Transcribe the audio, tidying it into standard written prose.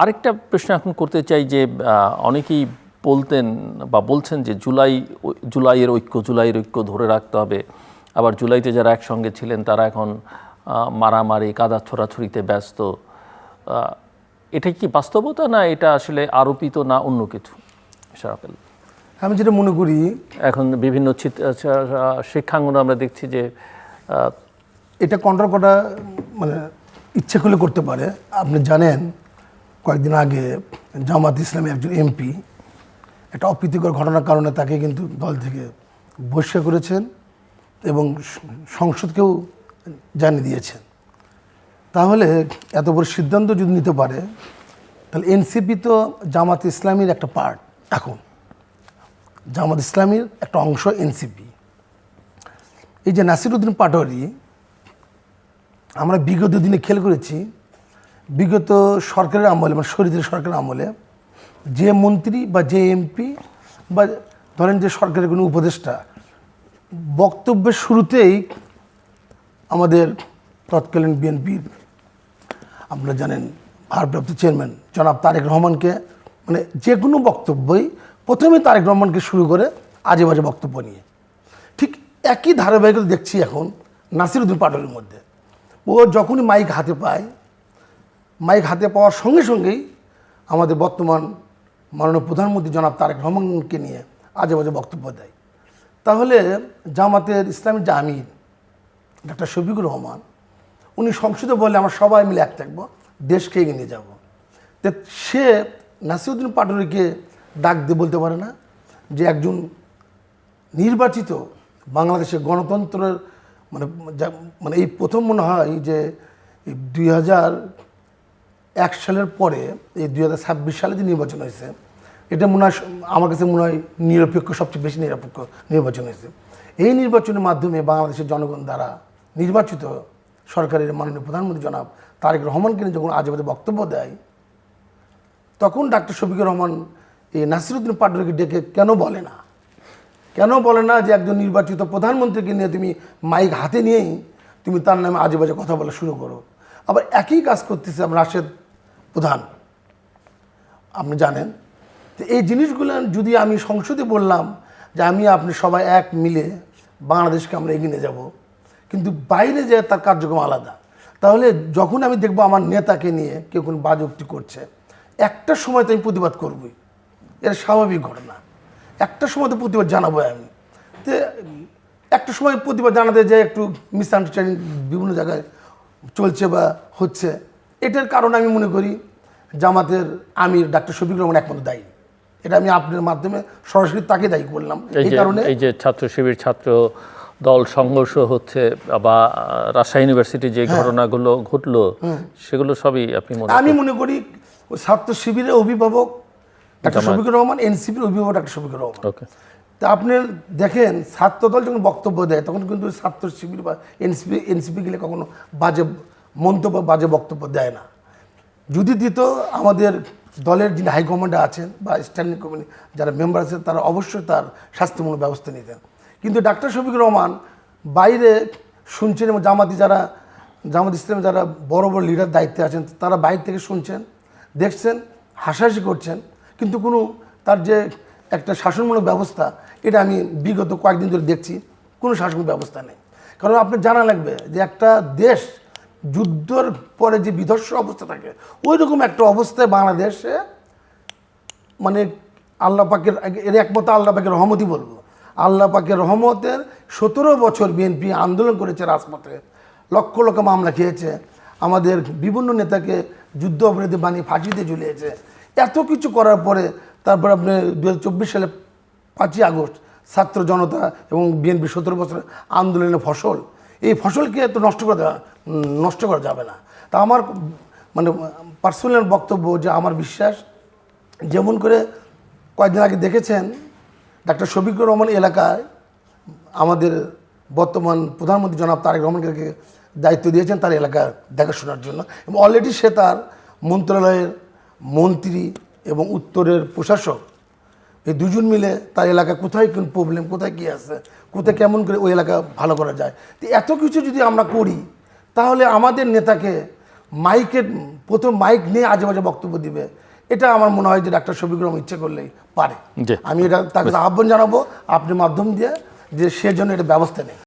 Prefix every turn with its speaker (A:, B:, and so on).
A: আরেকটা প্রশ্ন এখন করতে চাই যে অনেকেই বলতেন বা বলছেন যে জুলাইয়ের ঐক্য ধরে রাখতে হবে। আবার জুলাইতে যারা একসঙ্গে ছিলেন তারা এখন মারামারি কাদা ছোড়াছুড়িতে ব্যস্ত। এটা কি বাস্তবতা, না এটা আসলে আরোপিত, না অন্য কিছু? শারাফেল,
B: আমি যেটা মনে করি,
A: এখন বিভিন্ন শিক্ষাঙ্গনে আমরা দেখছি যে
B: এটা কন্ট্রোল করা মানে ইচ্ছে করলে করতে পারে। আপনি জানেন কয়েকদিন আগে জামাত ইসলামী একজন এমপি একটা অপ্রীতিকর ঘটনার কারণে তাকে কিন্তু দল থেকে বহিষ্কার করেছেন এবং সংসদকেও জানিয়ে দিয়েছেন। তাহলে এত বড় সিদ্ধান্ত যদি নিতে পারে, তাহলে এনসিপি তো জামাত ইসলামীর একটা পার্ট। এখন জামাত ইসলামীর একটা অংশ এনসিপি। এই যে নাসিরউদ্দিন পাটোয়ারি, আমরা বিগত দিনে খেয়াল করেছি, বিগত সরকারের আমলে মানে শরীরের সরকারের আমলে যে মন্ত্রী বা যে এমপি বা ধরেন যে সরকারের কোনো উপদেষ্টা বক্তব্যের শুরুতেই আমাদের তৎকালীন বিএনপির আপনারা জানেন ভারপ্রাপ্ত চেয়ারম্যান জনাব তারেক রহমানকে, মানে যে কোনো বক্তব্যই প্রথমে তারেক রহমানকে শুরু করে আজে বাজে বক্তব্য নিয়ে। ঠিক একই ধারাবাহিকতা দেখছি এখন নাসিরউদ্দিন পাটোয়ারির মধ্যে। ও যখনই মাইক হাতে পায়, মাইক হাতে পাওয়ার সঙ্গে সঙ্গেই আমাদের বর্তমান মাননীয় প্রধানমন্ত্রী জনাব তারেক রহমানকে নিয়ে আজে বাজে বক্তব্য দেয়। তাহলে জামাতের ইসলামী যে আমির ডক্টর শফিকুর রহমান, উনি সংসদে বলে আমরা সবাই মিলে এক থাকবো, দেশকে এগিয়ে নিয়ে যাবো। তো সে নাসিরউদ্দিন পাটোয়ারিকে ডাক দিয়ে বলতে পারে না যে একজন নির্বাচিত বাংলাদেশের গণতন্ত্রের মানে এই প্রথম মনে হয় যে 2001 সালের পরে এই 2026 সালে যে নির্বাচন হয়েছে, এটা মনে হয় আমার কাছে মনে হয় নিরপেক্ষ, সবচেয়ে বেশি নিরপেক্ষ নির্বাচন হয়েছে। এই নির্বাচনের মাধ্যমে বাংলাদেশের জনগণ দ্বারা নির্বাচিত সরকারের মাননীয় প্রধানমন্ত্রী জনাব তারেক রহমানকে নিয়ে যখন আজে বাজে বক্তব্য দেয়, তখন ডাক্তার শফিকুর রহমান এই নাসিরউদ্দিন পাটোয়ারিকে ডেকে কেন বলে না যে একজন নির্বাচিত প্রধানমন্ত্রীকে নিয়ে তুমি মাইক হাতে নিয়েই তুমি তার নামে আজে বাজে কথা বলা শুরু করো। আবার একই কাজ করতেছে আমরা রাশেদ প্রধান, আপনি জানেন। তো এই জিনিসগুলো যদি আমি সংসদে বললাম যে আমি আপনি সবাই এক মিলে বাংলাদেশকে আমরা এগিয়ে নিয়ে যাব, কিন্তু বাইরে যে তার কার্যক্রম আলাদা, তাহলে যখন আমি দেখবো আমার নেতাকে নিয়ে কেউ কোনো বাজুক্তি করছে, একটা সময় তো আমি প্রতিবাদ করবই, এর স্বাভাবিক ঘটনা। একটা সময় তো প্রতিবাদ জানাবো আমি। তো একটা সময় প্রতিবাদ জানাতে যে একটু মিসআন্ডারস্ট্যান্ডিং বিভিন্ন জায়গায় চলছে বা হচ্ছে, এটার কারণে আমি মনে করি জামাতের আমির ডাক্তার শফিকুর রহমান একমাত্র দায়ী। এটা আমি আপনার মাধ্যমে সরাসরি তাকে দায়ী করলাম। এই কারণে
A: এই যে ছাত্র শিবির ছাত্র দল সংঘর্ষ হচ্ছে বা রাজশাহী ইউনিভার্সিটি যে ঘটনাগুলো ঘটলো, সেগুলো সবই
B: আমি মনে করি ছাত্র শিবিরের অভিভাবক ডাক্তার শফিকুর রহমান, এনসিপির অভিভাবক ডাক্তার শফিকুর রহমান। তা আপনি দেখেন ছাত্রদল যখন বক্তব্য দেয় তখন কিন্তু ছাত্র শিবির বা এনসিপি গেলে কখনো বাজে মন্তব্য বাজে বক্তব্য দেয় না। যদি দিত, আমাদের দলের যিনি হাইকমান্ডে আছেন বা স্ট্যান্ডিং কমিটি যারা মেম্বার আছেন তারা অবশ্যই তার শাস্তিমূলক ব্যবস্থা নিতেন। কিন্তু ডাক্তার শফিকুর রহমান বাইরে শুনছেন এবং জামাত ইসলামে যারা বড় বড় লিডার দায়িত্বে আছেন তারা বাইরে থেকে শুনছেন, দেখছেন, হাসাহাসি করছেন, কিন্তু কোনো তার যে একটা শাসনমূলক ব্যবস্থা, এটা আমি বিগত কয়েকদিন ধরে দেখছি কোনো শাসনমূলক ব্যবস্থা নেই। কারণ আপনার জানা লাগবে যে একটা দেশ যুদ্ধর পরে যে বিধ্বস্ত অবস্থা থাকে, ওই রকম একটা অবস্থায় বাংলাদেশে মানে আল্লাহ পাকের এর একমত আল্লাহ পাকের রহমতই বলবো। আল্লাহ পাকের রহমতের 17 বছর বিএনপি আন্দোলন করেছে, রাজপথে লক্ষ লক্ষ মামলা খেয়েছে, আমাদের বিভিন্ন নেতাকে যুদ্ধ অপরাধী বানিয়ে ফাঁসিতে ঝুলিয়েছে। এত কিছু করার পরে তারপর আপনি 2024 সালে 5ই আগস্ট ছাত্র জনতা এবং বিএনপি 17 বছর আন্দোলনের ফসল, এই ফসলকে তো নষ্ট করা যাবে না। তা আমার মানে পার্সোনাল বক্তব্য যে আমার বিশ্বাস, যেমন করে কয়েকদিন আগে দেখেছেন ডাক্তার শফিকুর রহমান এলাকায় আমাদের বর্তমান প্রধানমন্ত্রী জনাব তারেক রহমানকে দায়িত্ব দিয়েছেন তার এলাকা দেখাশোনার জন্য, এবং অলরেডি সে তার মন্ত্রণালয়ের মন্ত্রী এবং উত্তরের প্রশাসক এই দুজন মিলে তার এলাকায় কোথায় কোন প্রবলেম, কোথায় কী আছে, কোথায় কেমন করে ওই এলাকা ভালো করা যায়। তো এত কিছু যদি আমরা করি, তাহলে আমাদের নেতাকে প্রথম মাইক নিয়ে আজে বাজে বক্তব্য দিবে, এটা আমার মনে হয় যে ডাক্তার শফিকুর রহমান ইচ্ছে করলেই পারে।
A: জি।
B: আমি এটা তাকে আহ্বান জানাবো আপনি মাধ্যম দিয়ে যে সে জন্য এটা ব্যবস্থা নেই।